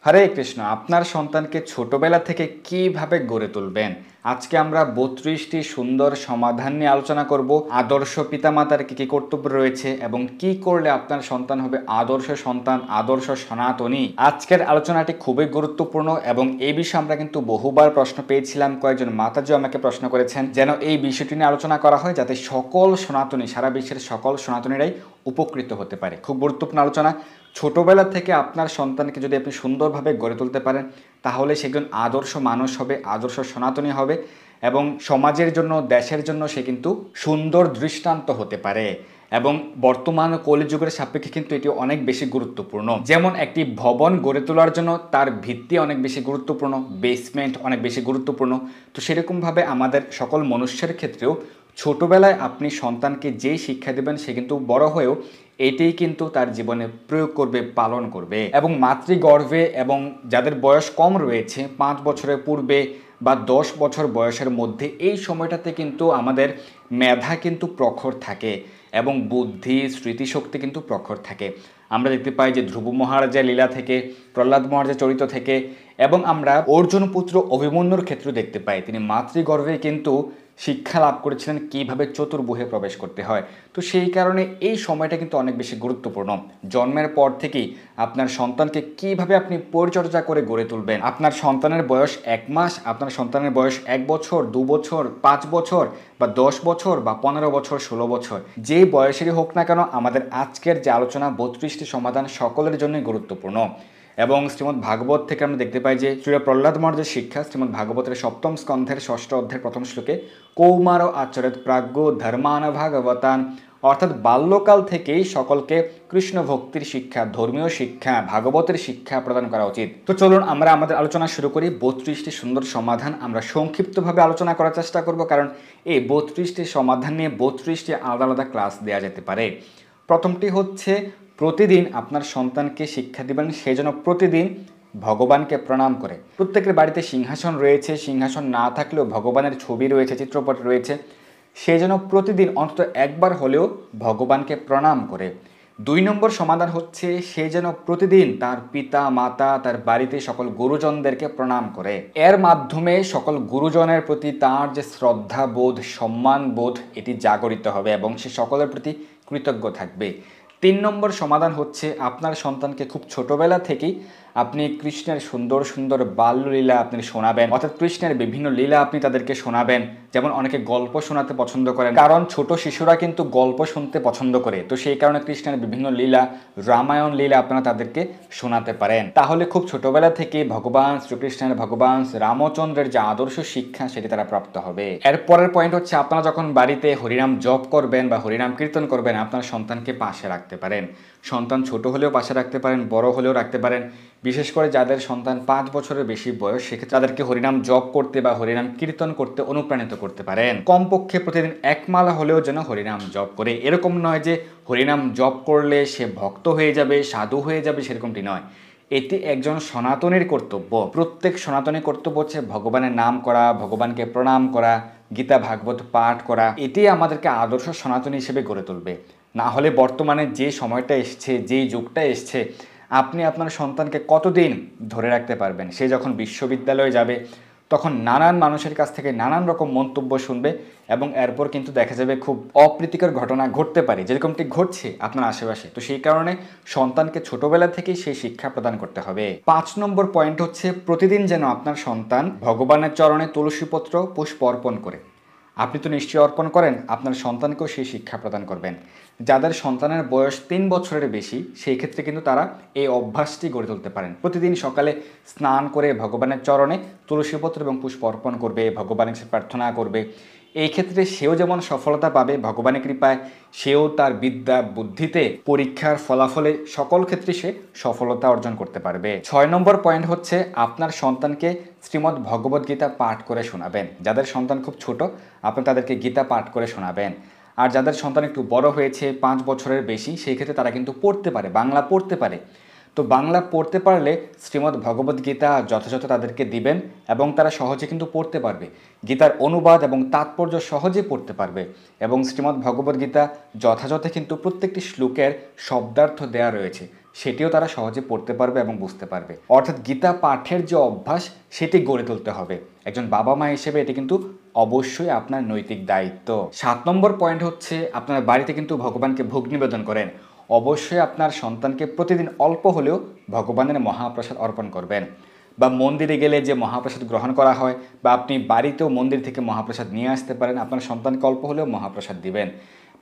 হরে কৃষ্ণ। আপনার সন্তানকে ছোটবেলা থেকে কিভাবে গড়ে তুলবেন, আজকে আমরা 32টি সুন্দর সমাধান নিয়ে আলোচনা করব। আদর্শ পিতামাতার কি কি কর্তব্য রয়েছে এবং কি করলে আপনার সন্তান হবে আদর্শ সন্তান, আদর্শ সনাতনী। আজকের আলোচনাটি খুবই গুরুত্বপূর্ণ এবং এই বিষয়ে আমরা কিন্তু বহুবার প্রশ্ন পেয়েছিলাম। কয়েকজন মাতাজিও আমাকে প্রশ্ন করেছেন যেন এই বিষয়টি নিয়ে আলোচনা করা হয়, যাতে সকল সনাতনী, সারা বিশ্বের সকল সনাতনীরাই উপকৃত হতে পারে। খুব গুরুত্বপূর্ণ আলোচনা। ছোটবেলা থেকে আপনার সন্তানকে যদি আপনি সুন্দরভাবে গড়ে তুলতে পারেন, তাহলে সে একজন আদর্শ মানুষ হবে, আদর্শ সনাতনী হবে এবং সমাজের জন্য, দেশের জন্য সে কিন্তু সুন্দর দৃষ্টান্ত হতে পারে। এবং বর্তমান কলিযুগের সাপেক্ষে কিন্তু এটি অনেক বেশি গুরুত্বপূর্ণ। যেমন একটি ভবন গড়ে তোলার জন্য তার ভিত্তি অনেক বেশি গুরুত্বপূর্ণ, বেসমেন্ট অনেক বেশি গুরুত্বপূর্ণ। তো সেরকমভাবে আমাদের সকল মনুষ্যের ক্ষেত্রেও ছোটবেলায় আপনি সন্তানকে যেই শিক্ষা দেবেন, সে কিন্তু বড় হয়েও এটাই কিন্তু তার জীবনে প্রয়োগ করবে, পালন করবে। এবং মাতৃগর্ভে এবং যাদের বয়স কম রয়েছে, 5 বছরের পূর্বে বা 10 বছর বয়সের মধ্যে, এই সময়টাতে কিন্তু আমাদের মেধা কিন্তু প্রখর থাকে এবং বুদ্ধি, স্মৃতিশক্তি কিন্তু প্রখর থাকে। আমরা দেখতে পাই যে ধ্রুব মহারাজের লীলা থেকে, প্রহ্লাদ মহারাজের চরিত্র থেকে, এবং আমরা অর্জুন পুত্র অভিমন্যুর ক্ষেত্রে দেখতে পাই তিনি মাতৃগর্ভে কিন্তু শিক্ষা লাভ করেছিলেন কিভাবে চতুর্ভুহে প্রবেশ করতে হয়। তো সেই কারণে এই সময়টা কিন্তু অনেক বেশি গুরুত্বপূর্ণ। জন্মের পর থেকেই আপনার সন্তানকে কিভাবে আপনি পরিচর্যা করে গড়ে তুলবেন। আপনার সন্তানের বয়স 1 মাস, আপনার সন্তানের বয়স 1 বছর, 2 বছর, 5 বছর বা 10 বছর বা 15 বছর, 16 বছর, যেই বয়সেরই হোক না কেন, আমাদের আজকের যে আলোচনা 32টি সমাধান সকলের জন্যই গুরুত্বপূর্ণ। এবং শ্রীমদ্ ভাগবত থেকে আমরা দেখতে পাই যে শ্রী প্রহ্লাদ মহারাজের শিক্ষা শ্রীমদ্ ভাগবতের 7ম স্কন্ধের 6ষ্ঠ অধ্যায়ের 1ম শ্লোকে কৌমার আচরেত প্রাজ্ঞ ধর্মান ভাগবতান, অর্থাৎ বাল্যকাল থেকেই সকলকে কৃষ্ণ ভক্তির শিক্ষা, ধর্মীয় শিক্ষা, ভাগবতের শিক্ষা প্রদান করা উচিত। তো চলুন আমরা আমাদের আলোচনা শুরু করি। 32টি সুন্দর সমাধান আমরা সংক্ষিপ্তভাবে আলোচনা করার চেষ্টা করব, কারণ এই 32টি সমাধান নিয়ে 32টি আলাদা আলাদা ক্লাস দেওয়া যেতে পারে। প্রথমটি হচ্ছে, প্রতিদিন আপনার সন্তানকে শিক্ষা দিবেন সে যেন প্রতিদিন ভগবানকে প্রণাম করে। প্রত্যেকের বাড়িতে সিংহাসন রয়েছে, সিংহাসন না থাকলেও ভগবানের ছবি রয়েছে, চিত্রপট রয়েছে, সে যেন প্রতিদিন অন্তত একবার হলেও ভগবানকে প্রণাম করে। 2 নম্বর সমাধান হচ্ছে, সে যেন প্রতিদিন তার পিতা মাতা, তার বাড়িতে সকল গুরুজনদেরকে প্রণাম করে। এর মাধ্যমে সকল গুরুজনের প্রতি তার যে শ্রদ্ধা বোধ, সম্মান বোধ, এটি জাগরিত হবে এবং সে সকলের প্রতি কৃতজ্ঞ থাকবে। 3 নম্বর সমাধান হচ্ছে, আপনার সন্তানকে খুব ছোটবেলা থেকেই আপনি কৃষ্ণের সুন্দর সুন্দর বাল্যলীলা আপনি শোনাবেন, অর্থাৎ কৃষ্ণের বিভিন্ন লীলা আপনি তাদেরকে শোনাবেন। যেমন অনেকে গল্প শোনাতে পছন্দ করেন, কারণ ছোট শিশুরা কিন্তু গল্প শুনতে পছন্দ করে। তো সেই কারণে কৃষ্ণের বিভিন্ন লীলা, রামায়ণ লীলা আপনারা তাদেরকে শোনাতে পারেন। তাহলে খুব ছোটবেলা থেকে ভগবান শ্রীকৃষ্ণের, ভগবান রামচন্দ্রের যে আদর্শ শিক্ষা, সেটি তারা প্রাপ্ত হবে। এরপরের পয়েন্ট হচ্ছে, আপনারা যখন বাড়িতে হরিনাম জপ করবেন বা হরিনাম কীর্তন করবেন, আপনার সন্তানকে পাশে রাখতে পারেন। সন্তান ছোট হলেও পাশে রাখতে পারেন, বড় হলেও রাখতে পারেন। বিশেষ করে যাদের সন্তান 5 বছরের বেশি বয়স, সেক্ষেত্রে তাদেরকে হরিনাম জপ করতে বা হরিনাম কীর্তন করতে অনুপ্রাণিত করতে পারেন। কমপক্ষে প্রতিদিন 1 মালা হলেও যেন হরিনাম জপ করে। এরকম নয় যে হরিনাম জপ করলে সে ভক্ত হয়ে যাবে, সাধু হয়ে যাবে, সেরকমটি নয়। এটি একজন সনাতনীর কর্তব্য। প্রত্যেক সনাতনী কর্তব্য হচ্ছে ভগবানের নাম করা, ভগবানকে প্রণাম করা, গীতা ভাগবত পাঠ করা। এটি আমাদেরকে আদর্শ সনাতনী হিসেবে গড়ে তুলবে। না হলে বর্তমানে যে সময়টা এসছে, যেই যুগটা এসছে, আপনি আপনার সন্তানকে কতদিন ধরে রাখতে পারবেন? সে যখন বিশ্ববিদ্যালয়ে যাবে, তখন নানান মানুষের কাছ থেকে নানান রকম মন্তব্য শুনবে এবং এরপর কিন্তু দেখা যাবে খুব অপ্রীতিকর ঘটনা ঘটতে পারে, যেরকমটি ঘটছে আপনার আশেপাশে। তো সেই কারণে সন্তানকে ছোটবেলা থেকেই সেই শিক্ষা প্রদান করতে হবে। 5 নম্বর পয়েন্ট হচ্ছে, প্রতিদিন যেন আপনার সন্তান ভগবানের চরণে তুলসীপত্র পুষ্প অর্পণ করে। আপনি তো নিশ্চয়ই অর্পণ করেন, আপনার সন্তানকেও সেই শিক্ষা প্রদান করবেন। যাদের সন্তানের বয়স 3 বছরের বেশি, সেই ক্ষেত্রে কিন্তু তারা এই অভ্যাসটি গড়ে তুলতে পারেন। প্রতিদিন সকালে স্নান করে ভগবানের চরণে তুলসীপত্র এবং পুষ্প অর্পণ করবে, ভগবানের কাছে প্রার্থনা করবে। এই ক্ষেত্রে সেও যেমন সফলতা পাবে ভগবানের কৃপায়, সেও তার বিদ্যা বুদ্ধিতে, পরীক্ষার ফলাফলে সকল ক্ষেত্রে সে সফলতা অর্জন করতে পারবে। 6 নম্বর পয়েন্ট হচ্ছে, আপনার সন্তানকে শ্রীমদ্ ভগবদ গীতা পাঠ করে শোনাবেন। যাদের সন্তান খুব ছোট, আপনি তাদেরকে গীতা পাঠ করে শোনাবেন। আর যাদের সন্তান একটু বড় হয়েছে, 5 বছরের বেশি, সেই ক্ষেত্রে তারা কিন্তু পড়তে পারে, বাংলা পড়তে পারে। তো বাংলা পড়তে পারলে শ্রীমদ্ ভগবদ গীতা যথাযথ তাদেরকে দিবেন এবং তারা সহজে কিন্তু পড়তে পারবে। গীতার অনুবাদ এবং তাৎপর্য সহজে পড়তে পারবে এবং শ্রীমদ্ ভগবদ গীতা যথাযথ কিন্তু প্রত্যেকটি শ্লোকের শব্দার্থ দেয়া রয়েছে। সেটিও তারা সহজে পড়তে পারবে এবং বুঝতে পারবে। অর্থাৎ গীতা পাঠের যে অভ্যাস সেটি গড়ে তুলতে হবে। একজন বাবা মা হিসেবে এটি কিন্তু অবশ্যই আপনার নৈতিক দায়িত্ব। 7 নম্বর পয়েন্ট হচ্ছে, আপনার বাড়িতে কিন্তু ভগবানকে ভোগ নিবেদন করেন। অবশ্যই আপনার সন্তানকে প্রতিদিন অল্প হলেও ভগবানের মহাপ্রসাদ অর্পণ করবেন। বা মন্দিরে গেলে যে মহাপ্রসাদ গ্রহণ করা হয়, বা আপনি বাড়িতেও মন্দির থেকে মহাপ্রসাদ নিয়ে আসতে পারেন, আপনার সন্তানকে অল্প হলেও মহাপ্রসাদ দিবেন।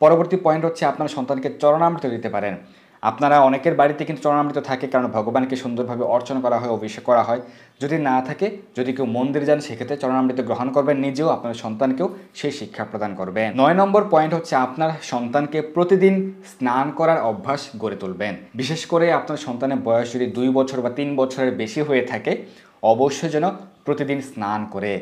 পরবর্তী পয়েন্ট হচ্ছে, আপনার সন্তানকে চরণামৃত দিতে পারেন। আপনারা অনেকের বাড়িতে কিন্তু চরণামৃত থাকে, কারণ ভগবানকে সুন্দরভাবে অর্চনা করা হয়, অভিষেক করা হয়। যদি না থাকে, যদি কেউ মন্দির যান, সেক্ষেত্রে চরণামৃত গ্রহণ করবেন নিজেও, আপনার সন্তানকেও সেই শিক্ষা প্রদান করবেন। 9 নম্বর পয়েন্ট হচ্ছে, আপনার সন্তানকে প্রতিদিন স্নান করার অভ্যাস গড়ে তুলবেন। বিশেষ করে আপনার সন্তানের বয়স যদি 2 বছর বা 3 বছরের বেশি হয়ে থাকে, অবশ্যই যেন প্রতিদিন স্নান করে।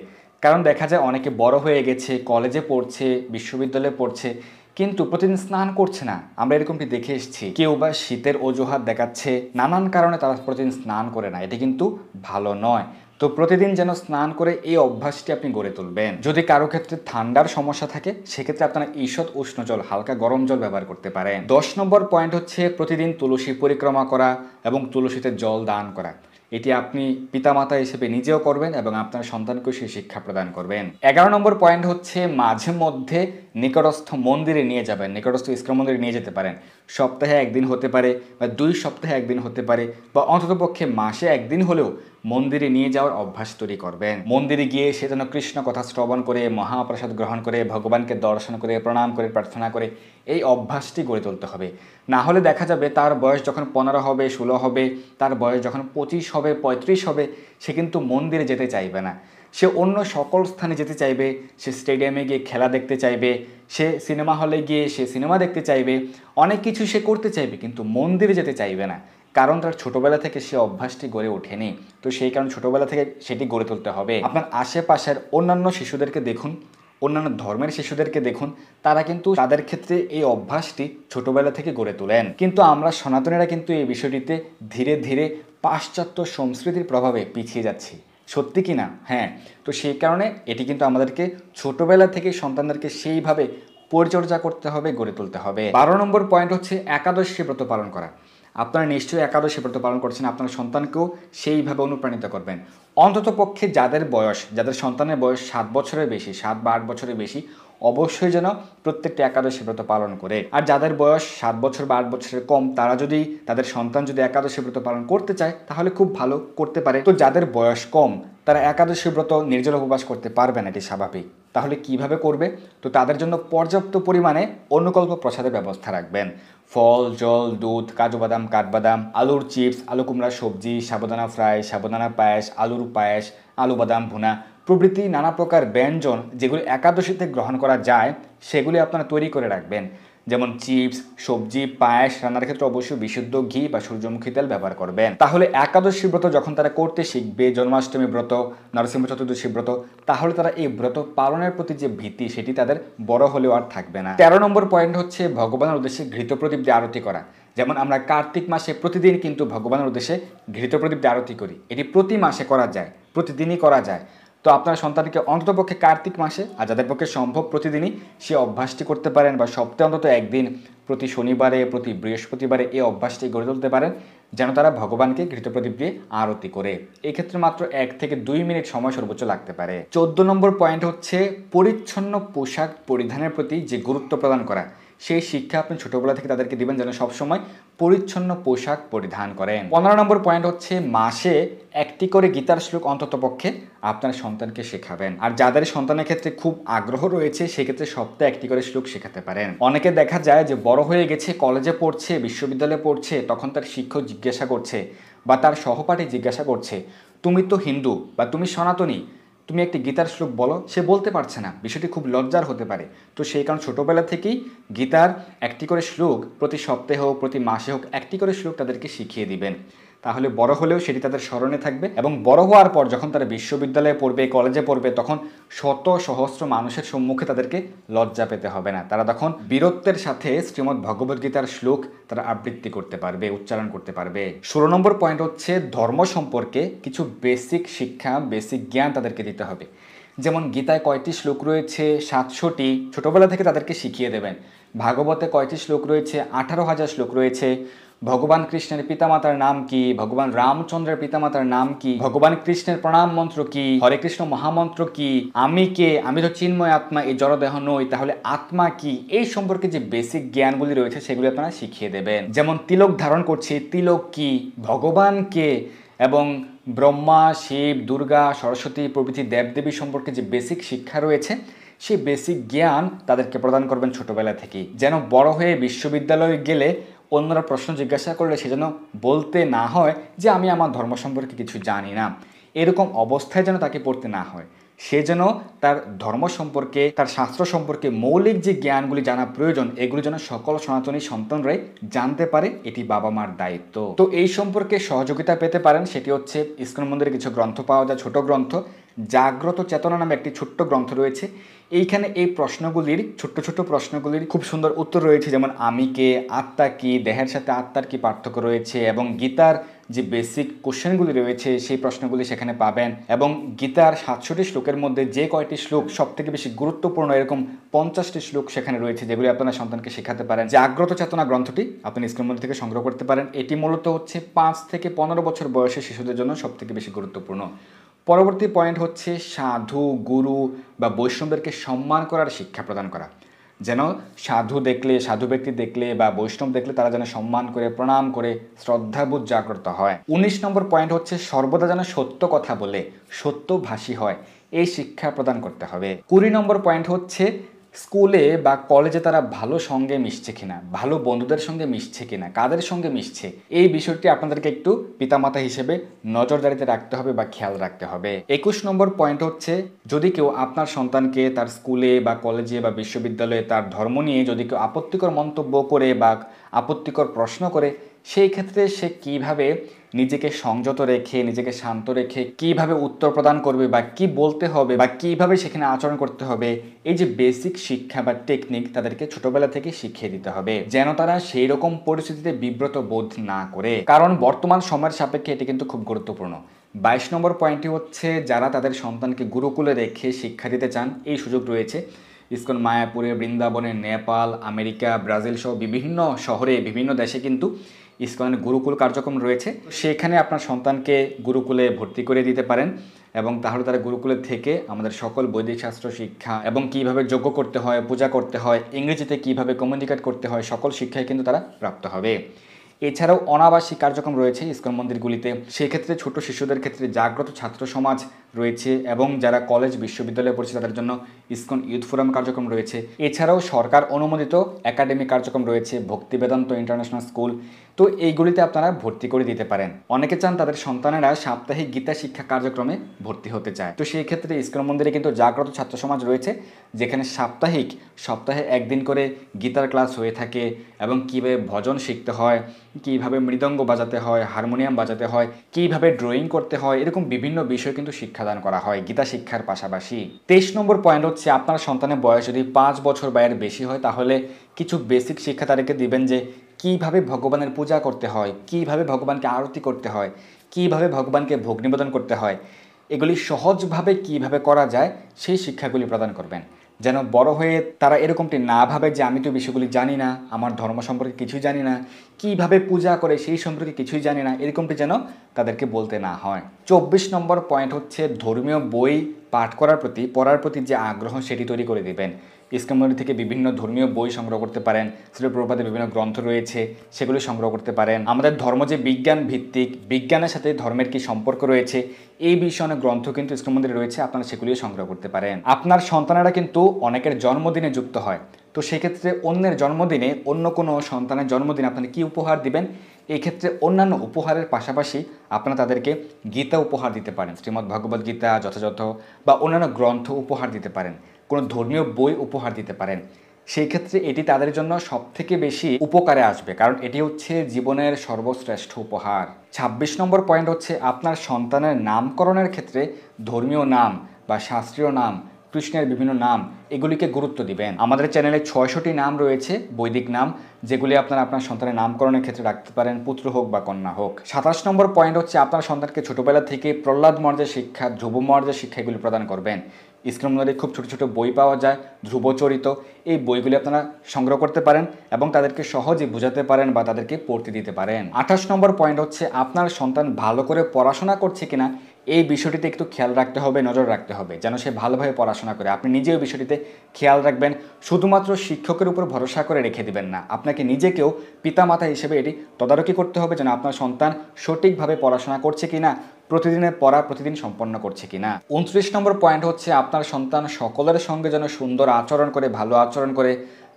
কারণ দেখা যায় অনেকে বড় হয়ে গেছে, কলেজে পড়ছে, বিশ্ববিদ্যালয়ে পড়ছে, কিন্তু প্রতিদিন স্নান করছে না। আমরা এরকমটি দেখে এসেছি। কেউ বা শীতের অজুহাত দেখাচ্ছে, নানান কারণে তারা প্রতিদিন স্নান করে না। এটি কিন্তু ভালো নয়। তো প্রতিদিন যেন স্নান করে এই অভ্যাসটি আপনি গড়ে তুলবেন। যদি কারো ক্ষেত্রে ঠান্ডার সমস্যা থাকে, সেক্ষেত্রে আপনারা ঈষৎ উষ্ণ জল, হালকা গরম জল ব্যবহার করতে পারেন। 10 নম্বর পয়েন্ট হচ্ছে, প্রতিদিন তুলসী পরিক্রমা করা এবং তুলসীতে জল দান করা। এটি আপনি পিতামাতা হিসেবে নিজেও করবেন এবং আপনার সন্তানকেও সেই শিক্ষা প্রদান করবেন। 11 নম্বর পয়েন্ট হচ্ছে, মাঝে মধ্যে নিকটস্থ মন্দিরে নিয়ে যাবেন, নিকটস্থ ইস্কন মন্দিরে নিয়ে যেতে পারেন। সপ্তাহে একদিন হতে পারে, বা 2 সপ্তাহে একদিন হতে পারে, বা অন্ততপক্ষে মাসে একদিন হলেও মন্দিরে নিয়ে যাওয়ার অভ্যাস তৈরি করবেন। মন্দিরে গিয়ে সে যেন কৃষ্ণ কথা শ্রবণ করে, মহাপ্রসাদ গ্রহণ করে, ভগবানকে দর্শন করে, প্রণাম করে, প্রার্থনা করে, এই অভ্যাসটি গড়ে তুলতে হবে। না হলে দেখা যাবে তার বয়স যখন 15 হবে, 16 হবে, তার বয়স যখন 25 হবে, 35 হবে, সে কিন্তু মন্দিরে যেতে চাইবে না। সে অন্য সকল স্থানে যেতে চাইবে। সে স্টেডিয়ামে গিয়ে খেলা দেখতে চাইবে, সে সিনেমা হলে গিয়ে সে সিনেমা দেখতে চাইবে, অনেক কিছু সে করতে চাইবে, কিন্তু মন্দিরে যেতে চাইবে না। কারণ তার ছোটবেলা থেকে সে অভ্যাসটি গড়ে ওঠেনি। তো সেই কারণে ছোটবেলা থেকে সেটি গড়ে তুলতে হবে। আপনার আশেপাশের অন্যান্য শিশুদেরকে দেখুন, অন্যান্য ধর্মের শিশুদেরকে দেখুন, তারা কিন্তু তাদের ক্ষেত্রে এই অভ্যাসটি ছোটবেলা থেকে গড়ে তোলেন। কিন্তু আমরা সনাতনীরা কিন্তু এই বিষয়টিতে ধীরে ধীরে পাশ্চাত্য সংস্কৃতির প্রভাবে পিছিয়ে যাচ্ছি। সত্যি কি না? হ্যাঁ। তো সেই কারণে এটি কিন্তু আমাদেরকে ছোটবেলা থেকে সন্তানদেরকে সেইভাবে পরিচর্যা করতে হবে, গড়ে তুলতে হবে। 12 নম্বর পয়েন্ট হচ্ছে, একাদশী ব্রত পালন করা। আপনারা নিশ্চয়ই একাদশী ব্রত পালন করছেন, আপনার সন্তানকেও সেইভাবে অনুপ্রাণিত করবেন। অন্ততপক্ষে যাদের সন্তানের বয়স 7 বছরের বেশি, 7 বা 8 বছরের বেশি, অবশ্যই যেন প্রত্যেকটি একাদশী ব্রত পালন করে। আর যাদের বয়স 7 বছর বা 8 বছরের কম, তারা যদি, তাদের সন্তান যদি একাদশী ব্রত পালন করতে চায়, তাহলে খুব ভালো, করতে পারে। তো যাদের বয়স কম, তারা একাদশী ব্রত নির্জল উপবাস করতে পারবে না, এটি স্বাভাবিক। তাহলে কিভাবে করবে? তো তাদের জন্য পর্যাপ্ত পরিমাণে অনুকল্প প্রসাদের ব্যবস্থা রাখবেন। ফল, জল, দুধ, কাজু বাদাম, কাঠবাদাম, আলুর চিপস, আলু কুমড়া সবজি, সাবুদানা ফ্রাই, সাবুদানা পায়েস, আলুর পায়েস, আলু বাদাম ভুনা প্রভৃতি নানা প্রকার ব্যঞ্জন যেগুলি একাদশীতে গ্রহণ করা যায়, সেগুলি আপনারা তৈরি করে রাখবেন। যেমন চিপস, সবজি, পায়েস রান্নার ক্ষেত্রে অবশ্যই বিশুদ্ধ ঘি বা সূর্যমুখী তেল ব্যবহার করবেন। তাহলে একাদশী ব্রত যখন তারা করতে শিখবে, জন্মাষ্টমী ব্রত, নরসিংহ চতুর্দশী ব্রত, তাহলে তারা এই ব্রত পালনের প্রতি যে ভীতি, সেটি তাদের বড় হলেও আর থাকবে না। 13 নম্বর পয়েন্ট হচ্ছে, ভগবানের উদ্দেশ্যে ঘৃত প্রদীপ দিয়ে আরতি করা। যেমন আমরা কার্তিক মাসে প্রতিদিন কিন্তু ভগবানের উদ্দেশ্যে ঘৃত প্রদীপ দিয়ে আরতি করি। এটি প্রতি মাসে করা যায়, প্রতিদিনই করা যায়। তো আপনার সন্তানকে অন্ততপক্ষে কার্তিক মাসে, আর যাদের পক্ষে সম্ভব প্রতিদিনই, সে অভ্যাসটি করতে পারেন, বা সপ্তাহে অন্তত একদিন, প্রতি শনিবারে, প্রতি বৃহস্পতিবারে এই অভ্যাসটি গড়ে তুলতে পারেন, যেন তারা ভগবানকে ঘৃতপ্রদীপ দিয়ে আরতি করে। এক্ষেত্রে মাত্র 1 থেকে 2 মিনিট সময় সর্বোচ্চ লাগতে পারে। 14 নম্বর পয়েন্ট হচ্ছে, পরিচ্ছন্ন পোশাক পরিধানের প্রতি যে গুরুত্ব প্রদান করা, সেই শিক্ষা আপনি ছোটবেলা থেকে তাদেরকে দিবেন, যেন সবসময় পরিচ্ছন্ন পোশাক পরিধান করেন। 15 নম্বর পয়েন্ট হচ্ছে, মাসে একটি করে গীতার শ্লোক অন্ততপক্ষে আপনার সন্তানকে শেখাবেন। আর যাদের সন্তানের ক্ষেত্রে খুব আগ্রহ রয়েছে, সেক্ষেত্রে সপ্তাহে একটি করে শ্লোক শেখাতে পারেন। অনেকে দেখা যায় যে বড় হয়ে গেছে, কলেজে পড়ছে, বিশ্ববিদ্যালয়ে পড়ছে, তখন তার শিক্ষক জিজ্ঞাসা করছে বা তার সহপাঠী জিজ্ঞাসা করছে, তুমি তো হিন্দু বা তুমি সনাতনী, তুমি একটি গীতার শ্লোক বলো। সে বলতে পারছে না, বিষয়টি খুব লজ্জার হতে পারে। তো সেই কারণ ছোটোবেলা থেকেই গীতার একটি করে শ্লোক প্রতি সপ্তাহে হোক, প্রতি মাসে হোক, একটি করে শ্লোক তাদেরকে শিখিয়ে দিবেন। তাহলে বড় হলেও সেটি তাদের স্মরণে থাকবে, এবং বড় হওয়ার পর যখন তারা বিশ্ববিদ্যালয়ে পড়বে, কলেজে পড়বে, তখন শত সহস্র মানুষের সম্মুখে তাদেরকে লজ্জা পেতে হবে না। তারা তখন বীরত্বের সাথে শ্রীমদ্ ভগবদ্গীতার শ্লোক তারা আবৃত্তি করতে পারবে, উচ্চারণ করতে পারবে। 16 নম্বর পয়েন্ট হচ্ছে, ধর্ম সম্পর্কে কিছু বেসিক শিক্ষা, বেসিক জ্ঞান তাদেরকে দিতে হবে। যেমন গীতায় কয়টি শ্লোক রয়েছে? 700টি। ছোটোবেলা থেকে তাদেরকে শিখিয়ে দেবেন। ভাগবতে কয়টি শ্লোক রয়েছে? 18,000 শ্লোক রয়েছে। ভগবান কৃষ্ণের পিতামাতার নাম কি, ভগবান রামচন্দ্রের পিতামাতার নাম কি, ভগবান কৃষ্ণের প্রণাম মন্ত্র কি, হরে কৃষ্ণ মহামন্ত্র কি, আমি কে, আমি তো চিন্ময় আত্মা, এই জড়দেহ নই, তাহলে আত্মা কি, এই সম্পর্কে যে বেসিক জ্ঞানগুলি রয়েছে সেগুলি আপনারা শিখিয়ে দেবেন। যেমন তিলক ধারণ করছি, তিলক কি, ভগবান কে, এবং ব্রহ্মা, শিব, দুর্গা, সরস্বতী প্রভৃতি দেবদেবী সম্পর্কে যে বেসিক শিক্ষা রয়েছে সেই বেসিক জ্ঞান তাদেরকে প্রদান করবেন ছোটবেলা থেকেই, যেন বড় হয়ে বিশ্ববিদ্যালয়ে গেলে অন্যরা প্রশ্ন জিজ্ঞাসা করলে সে যেন বলতে না হয় যে আমি আমার ধর্ম সম্পর্কে কিছু জানি না। এরকম অবস্থায় যেন তাকে পড়তে না হয়, সে যেন তার ধর্ম সম্পর্কে, তার শাস্ত্র সম্পর্কে মৌলিক যে জ্ঞানগুলি জানা প্রয়োজন এগুলি যেন সকল সনাতনী সন্তানরাই জানতে পারে, এটি বাবা মার দায়িত্ব। তো এই সম্পর্কে সহযোগিতা পেতে পারেন, সেটি হচ্ছে ইসকন মন্দিরে কিছু গ্রন্থ পাওয়া যায়, ছোট গ্রন্থ। জাগ্রত চেতনা নামে একটি ছোট্ট গ্রন্থ রয়েছে, এইখানে এই প্রশ্নগুলির, ছোট্ট ছোট্ট প্রশ্নগুলির খুব সুন্দর উত্তর রয়েছে, যেমন আমি কে, আত্মা কি, দেহের সাথে আত্মার কি পার্থক্য রয়েছে, এবং গীতার যে বেসিক কোশ্চেনগুলি রয়েছে সেই প্রশ্নগুলি সেখানে পাবেন। এবং গীতার 67টি শ্লোকের মধ্যে যে কয়টি শ্লোক সব থেকে বেশি গুরুত্বপূর্ণ, এরকম 50টি শ্লোক সেখানে রয়েছে যেগুলি আপনার সন্তানকে শেখাতে পারেন। জাগ্রত চেতনা গ্রন্থটি আপনি ইসকন মন্দির থেকে সংগ্রহ করতে পারেন। এটি মূলত হচ্ছে 5 থেকে 15 বছর বয়সের শিশুদের জন্য সব থেকে বেশি গুরুত্বপূর্ণ। পরবর্তী পয়েন্ট হচ্ছে সাধু, গুরু বা বৈষ্ণবদেরকে সম্মান করার শিক্ষা প্রদান করা, যেন সাধু দেখলে, সাধু ব্যক্তি দেখলে বা বৈষ্ণব দেখলে তারা যেন সম্মান করে, প্রণাম করে, শ্রদ্ধাবোধ জাগ্রত হয়। 19 নম্বর পয়েন্ট হচ্ছে সর্বদা যেন সত্য কথা বলে, সত্যভাষী হয়, এই শিক্ষা প্রদান করতে হবে। 20 নম্বর পয়েন্ট হচ্ছে স্কুলে বা কলেজে তারা ভালো সঙ্গে মিশছে কিনা, ভালো বন্ধুদের সঙ্গে মিশছে কিনা, কাদের সঙ্গে মিশছে, এই বিষয়টি আপনাদেরকে একটু পিতামাতা হিসেবে নজরদারিতে রাখতে হবে বা খেয়াল রাখতে হবে। 21 নম্বর পয়েন্ট হচ্ছে যদি কেউ আপনার সন্তানকে তার স্কুলে বা কলেজে বা বিশ্ববিদ্যালয়ে তার ধর্ম নিয়ে যদি কেউ আপত্তিকর মন্তব্য করে বা আপত্তিকর প্রশ্ন করে, সেই ক্ষেত্রে সে কিভাবে নিজেকে সংযত রেখে, নিজেকে শান্ত রেখে কিভাবে উত্তর প্রদান করবে বা কি বলতে হবে বা কিভাবে সেখানে আচরণ করতে হবে, এই যে বেসিক শিক্ষা বা টেকনিক তাদেরকে ছোটবেলা থেকে শিখিয়ে দিতে হবে, যেন তারা সেই রকম পরিস্থিতিতে বিব্রত বোধ না করে, কারণ বর্তমান সময়ের সাপেক্ষে এটি কিন্তু খুব গুরুত্বপূর্ণ। 22 নম্বর পয়েন্টটি হচ্ছে যারা তাদের সন্তানকে গুরুকুলে রেখে শিক্ষা দিতে চান, এই সুযোগ রয়েছে। ইসকন মায়াপুরে, বৃন্দাবনে, নেপাল, আমেরিকা, ব্রাজিল সহ বিভিন্ন শহরে, বিভিন্ন দেশে কিন্তু ইসকনের গুরুকুল কার্যক্রম রয়েছে। সেখানে আপনার সন্তানকে গুরুকুলে ভর্তি করে দিতে পারেন এবং তাহলে তারা গুরুকুলের থেকে আমাদের সকল বৈদিক শাস্ত্র শিক্ষা এবং কিভাবে যজ্ঞ করতে হয়, পূজা করতে হয়, ইংরেজিতে কিভাবে কমিউনিকেট করতে হয়, সকল শিক্ষাই কিন্তু তারা প্রাপ্ত হবে। এছাড়াও অনাবাসিক কার্যক্রম রয়েছে ইসকন মন্দিরগুলিতে, সেক্ষেত্রে ছোট শিশুদের ক্ষেত্রে জাগ্রত ছাত্র সমাজ রয়েছে এবং যারা কলেজ বিশ্ববিদ্যালয়ে পড়ছে তাদের জন্য ইসকন ইউথ ফোরাম কার্যক্রম রয়েছে। এছাড়াও সরকার অনুমোদিত একাডেমিক কার্যক্রম রয়েছে, ভক্তি বেদান্ত ইন্টারন্যাশনাল স্কুল, তো এইগুলিতে আপনারা ভর্তি করে দিতে পারেন। অনেকে চান তাদের সন্তানেরা সাপ্তাহিক গীতা শিক্ষা কার্যক্রমে ভর্তি হতে চায়, তো সেই ক্ষেত্রে ইসকন মন্দিরে কিন্তু জাগ্রত ছাত্র সমাজ রয়েছে, যেখানে সপ্তাহে একদিন করে গীতার ক্লাস হয়ে থাকে এবং কীভাবে ভজন শিখতে হয়, কীভাবে মৃদঙ্গ বাজাতে হয়, হারমোনিয়াম বাজাতে হয়, কীভাবে ড্রয়িং করতে হয়, এরকম বিভিন্ন বিষয় কিন্তু শিক্ষাদান করা হয় গীতা শিক্ষার পাশাপাশি। 23 নম্বর পয়েন্ট হচ্ছে আপনার সন্তানের বয়স যদি 5 বছর বা এর বেশি হয় তাহলে কিছু বেসিক শিক্ষা তাদেরকে দিবেন, যে কিভাবে ভগবানের পূজা করতে হয়, কিভাবে ভগবানকে আরতি করতে হয়, কিভাবে ভগবানকে ভোগ নিবেদন করতে হয়, এগুলি সহজভাবে কিভাবে করা যায় সেই শিক্ষাগুলি প্রদান করবেন, যেন বড় হয়ে তারা এরকমটি না ভাবে যে আমি তো বিষয়গুলি জানি না, আমার ধর্ম সম্পর্কে কিছুই জানি না, কিভাবে পূজা করে সেই সম্পর্কে কিছুই জানি না, এরকমটি যেন তাদেরকে বলতে না হয়। 24 নম্বর পয়েন্ট হচ্ছে ধর্মীয় বই পাঠ করার প্রতি, পড়ার প্রতি যে আগ্রহ সেটি তৈরি করে দেবেন। ইসকন মন্দির থেকে বিভিন্ন ধর্মীয় বই সংগ্রহ করতে পারেন, শ্রীল প্রভুপাদের বিভিন্ন গ্রন্থ রয়েছে সেগুলো সংগ্রহ করতে পারেন। আমাদের ধর্ম যে বিজ্ঞান ভিত্তিক, বিজ্ঞানের সাথে ধর্মের কি সম্পর্ক রয়েছে এই বিষয়ে অনেক গ্রন্থ কিন্তু ইসকন মন্দিরে রয়েছে, আপনারা সেগুলিও সংগ্রহ করতে পারেন। আপনার সন্তানেরা কিন্তু অনেকের জন্মদিনে যুক্ত হয়, তো সেক্ষেত্রে অন্যের জন্মদিনে, অন্য কোনো সন্তানের জন্মদিনে আপনারা কি উপহার দিবেন, এই ক্ষেত্রে অন্যান্য উপহারের পাশাপাশি আপনারা তাদেরকে গীতা উপহার দিতে পারেন, শ্রীমদ্ ভগবদ গীতা যথাযথ বা অন্যান্য গ্রন্থ উপহার দিতে পারেন, কোনো ধর্মীয় বই উপহার দিতে পারেন। সেই ক্ষেত্রে এটি তাদের জন্য সবথেকে বেশি উপকারে আসবে, কারণ এটি হচ্ছে জীবনের সর্বশ্রেষ্ঠ উপহার। 26 নম্বর পয়েন্ট হচ্ছে আপনার সন্তানের নামকরণের ক্ষেত্রে ধর্মীয় নাম বা শাস্ত্রীয় নাম, কৃষ্ণের বিভিন্ন নাম, এগুলিকে গুরুত্ব দিবেন। আমাদের চ্যানেলে 600টি নাম রয়েছে বৈদিক নাম, যেগুলি আপনারা আপনার সন্তানের নামকরণের ক্ষেত্রে রাখতে পারেন, পুত্র হোক বা কন্যা হোক। 27 নম্বর পয়েন্ট হচ্ছে আপনার সন্তানকে ছোটবেলা থেকে প্রহ্লাদ মর্যাদা শিক্ষা, ধ্রুব মর্যাদা শিক্ষা এগুলি প্রদান করবেন। স্ক্রিনে খুব ছোট ছোট বই পাওয়া যায়, ধ্রুবচরিত, এই বইগুলি আপনারা সংগ্রহ করতে পারেন এবং তাদেরকে সহজে বোঝাতে পারেন বা তাদেরকে পড়তে দিতে পারেন। 28 নম্বর পয়েন্ট হচ্ছে আপনার সন্তান ভালো করে পড়াশোনা করছে কিনা এই বিষয়টিতে একটু খেয়াল রাখতে হবে, নজর রাখতে হবে যেন সে ভালোভাবে পড়াশোনা করে। আপনি নিজেও বিষয়টিতে খেয়াল রাখবেন, শুধুমাত্র শিক্ষকের উপর ভরসা করে রেখে দিবেন না, আপনাকে নিজেকেও পিতামাতা হিসেবে এটি তদারকি করতে হবে যেন আপনার সন্তান সঠিকভাবে পড়াশোনা করছে কিনা, প্রতিদিনের পড়া প্রতিদিন সম্পন্ন করছে কিনা। 29 নম্বর পয়েন্ট হচ্ছে আপনার সন্তান সকলের সঙ্গে যেন সুন্দর আচরণ করে, ভালো আচরণ করে,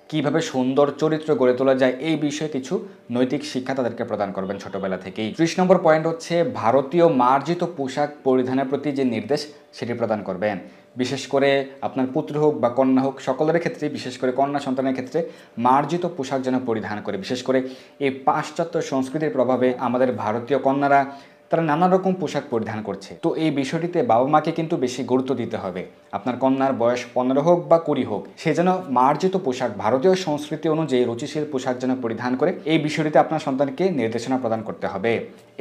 কিভাবে সুন্দর চরিত্র গড়ে তোলা যায় এই বিষয়ে কিছু নৈতিক শিক্ষা তাদেরকে প্রদান করবেন ছোটবেলা থেকেই। 30 নম্বর পয়েন্ট হচ্ছে ভারতীয় মার্জিত পোশাক পরিধানের প্রতি যে নির্দেশ সেটি প্রদান করবেন। বিশেষ করে আপনার পুত্র হোক বা কন্যা হোক, সকলের ক্ষেত্রে, বিশেষ করে কন্যা সন্তানের ক্ষেত্রে মার্জিত পোশাক যেন পরিধান করে। বিশেষ করে এই পাশ্চাত্য সংস্কৃতির প্রভাবে আমাদের ভারতীয় কন্যারা তারা নানা রকম পোশাক পরিধান করছে, তো এই বিষয়টিতে বাবা মাকে কিন্তু বেশি গুরুত্ব দিতে হবে। আপনার কন্যার বয়স 15 হোক বা 20 হোক, সে যেন মার্জিত পোশাক, ভারতীয় সংস্কৃতি অনুযায়ী রুচিশীল পোশাক যেন পরিধান করে, এই বিষয়টিতে আপনার সন্তানকে নির্দেশনা প্রদান করতে হবে।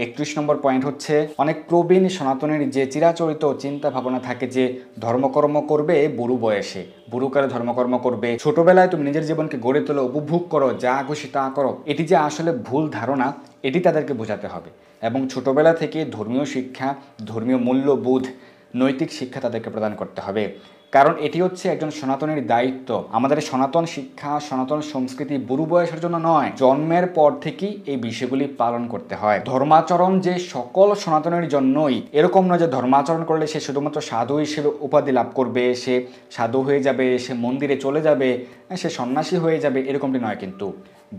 31 নম্বর পয়েন্ট হচ্ছে অনেক প্রবীণ সনাতনের যে চিরাচরিত চিন্তা ভাবনা থাকে যে ধর্মকর্ম করবে বুড়ো বয়সে, বুড়োকালে ধর্মকর্ম করবে, ছোটবেলায় তুমি নিজের জীবনকে গড়ে তোলো, উপভোগ করো, যা খুশি তা করো, এটি যে আসলে ভুল ধারণা এটি তাদেরকে বোঝাতে হবে এবং ছোটবেলা থেকে ধর্মীয় শিক্ষা, ধর্মীয় মূল্যবোধ, নৈতিক শিক্ষা তাদেরকে প্রদান করতে হবে। কারণ এটি হচ্ছে একজন সনাতনের দায়িত্ব। আমাদের সনাতন শিক্ষা, সনাতন সংস্কৃতি বুড়ো বয়সের জন্য নয়, জন্মের পর থেকেই এই বিষয়গুলি পালন করতে হয়। ধর্মাচরণ যে সকল সনাতনের জন্যই, এরকম নয় যে ধর্মাচরণ করলে সে শুধুমাত্র সাধু হিসেবে উপাধি লাভ করবে, সে সাধু হয়ে যাবে, সে মন্দিরে চলে যাবে, সে সন্ন্যাসী হয়ে যাবে, এরকমটি নয়। কিন্তু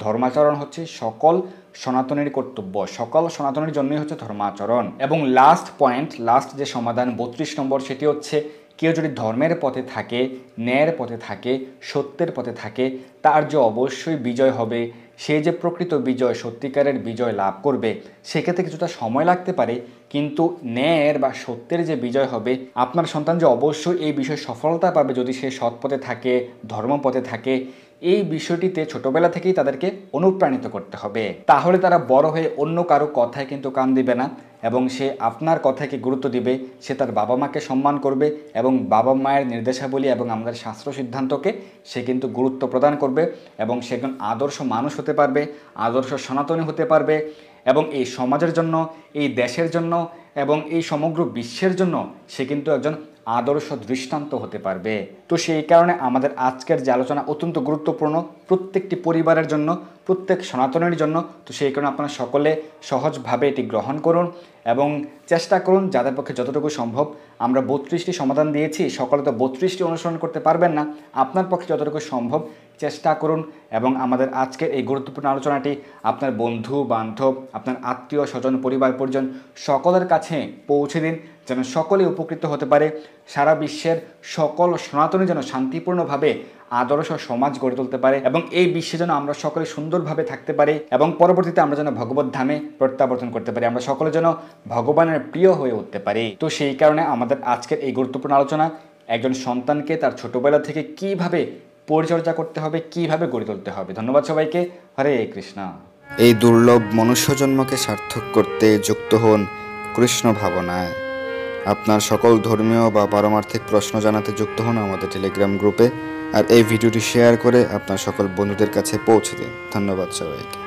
ধর্মাচরণ হচ্ছে সকল সনাতনের কর্তব্য, সকল সনাতনের জন্যই হচ্ছে ধর্মাচরণ। এবং লাস্ট পয়েন্ট, লাস্ট যে সমাধান 32 নম্বর, সেটি হচ্ছে কেউ যদি ধর্মের পথে থাকে, ন্যায়ের পথে থাকে, সত্যের পথে থাকে, তার যে অবশ্যই বিজয় হবে, সে যে প্রকৃত বিজয়, সত্যিকারের বিজয় লাভ করবে। সেক্ষেত্রে কিছুটা সময় লাগতে পারে, কিন্তু ন্যায়ের বা সত্যের যে বিজয় হবে, আপনার সন্তান যে অবশ্যই এই বিষয়ে সফলতা পাবে যদি সে সৎ পথে থাকে, ধর্মপথে থাকে, এই বিষয়টিতে ছোটবেলা থেকেই তাদেরকে অনুপ্রাণিত করতে হবে। তাহলে তারা বড় হয়ে অন্য কারো কথায় কিন্তু কান দিবে না এবং সে আপনার কথাকে গুরুত্ব দিবে, সে তার বাবা মাকে সম্মান করবে এবং বাবা মায়ের নির্দেশাবলী এবং আমাদের শাস্ত্র সিদ্ধান্তকে সে কিন্তু গুরুত্ব প্রদান করবে এবং সে একজন আদর্শ মানুষ হতে পারবে, আদর্শ সনাতনী হতে পারবে এবং এই সমাজের জন্য, এই দেশের জন্য এবং এই সমগ্র বিশ্বের জন্য সে কিন্তু একজন আদর্শ দৃষ্টান্ত হতে পারবে। তো সেই কারণে আমাদের আজকের যে আলোচনা অত্যন্ত গুরুত্বপূর্ণ প্রত্যেকটি পরিবারের জন্য, প্রত্যেক সনাতনের জন্য। তো সেই কারণে আপনারা সকলে সহজভাবে এটি গ্রহণ করুন এবং চেষ্টা করুন যাদের পক্ষে যতটুকু সম্ভব। আমরা 32টি সমাধান দিয়েছি, সকলে তো 32টি অনুসরণ করতে পারবেন না, আপনার পক্ষে যতটুকু সম্ভব চেষ্টা করুন এবং আমাদের আজকের এই গুরুত্বপূর্ণ আলোচনাটি আপনার বন্ধু বান্ধব, আপনার আত্মীয় স্বজন, পরিবার পরিজন সকলের কাছে পৌঁছে দিন যেন সকলে উপকৃত হতে পারে। সারা বিশ্বের সকল সনাতনী যেন শান্তিপূর্ণভাবে আদর্শ সমাজ গড়ে তুলতে পারে এবং এই বিশ্বে যেন আমরা সকলে সুন্দরভাবে থাকতে পারি এবং পরবর্তীতে আমরা যেন ভগবত ধামে প্রত্যাবর্তন করতে পারি, আমরা সকলে যেন ভগবানের প্রিয় হয়ে উঠতে পারি। তো সেই কারণে আমাদের আজকের এই গুরুত্বপূর্ণ আলোচনা একজন সন্তানকে তার ছোটবেলা থেকে কিভাবে পরিচর্যা করতে হবে, কিভাবে গড়ে তুলতে হবে। ধন্যবাদ সবাইকে। হরে কৃষ্ণ। এই দুর্লভ মনুষ্য জন্মকে সার্থক করতে যুক্ত হন কৃষ্ণ ভাবনায়। আপনার সকল ধর্মীয় বা পারমার্থিক প্রশ্ন জানাতে যুক্ত হন আমাদের টেলিগ্রাম গ্রুপে আর এই ভিডিওটি শেয়ার করে আপনার সকল বন্ধুদের কাছে পৌঁছে দিন। ধন্যবাদ সবাইকে।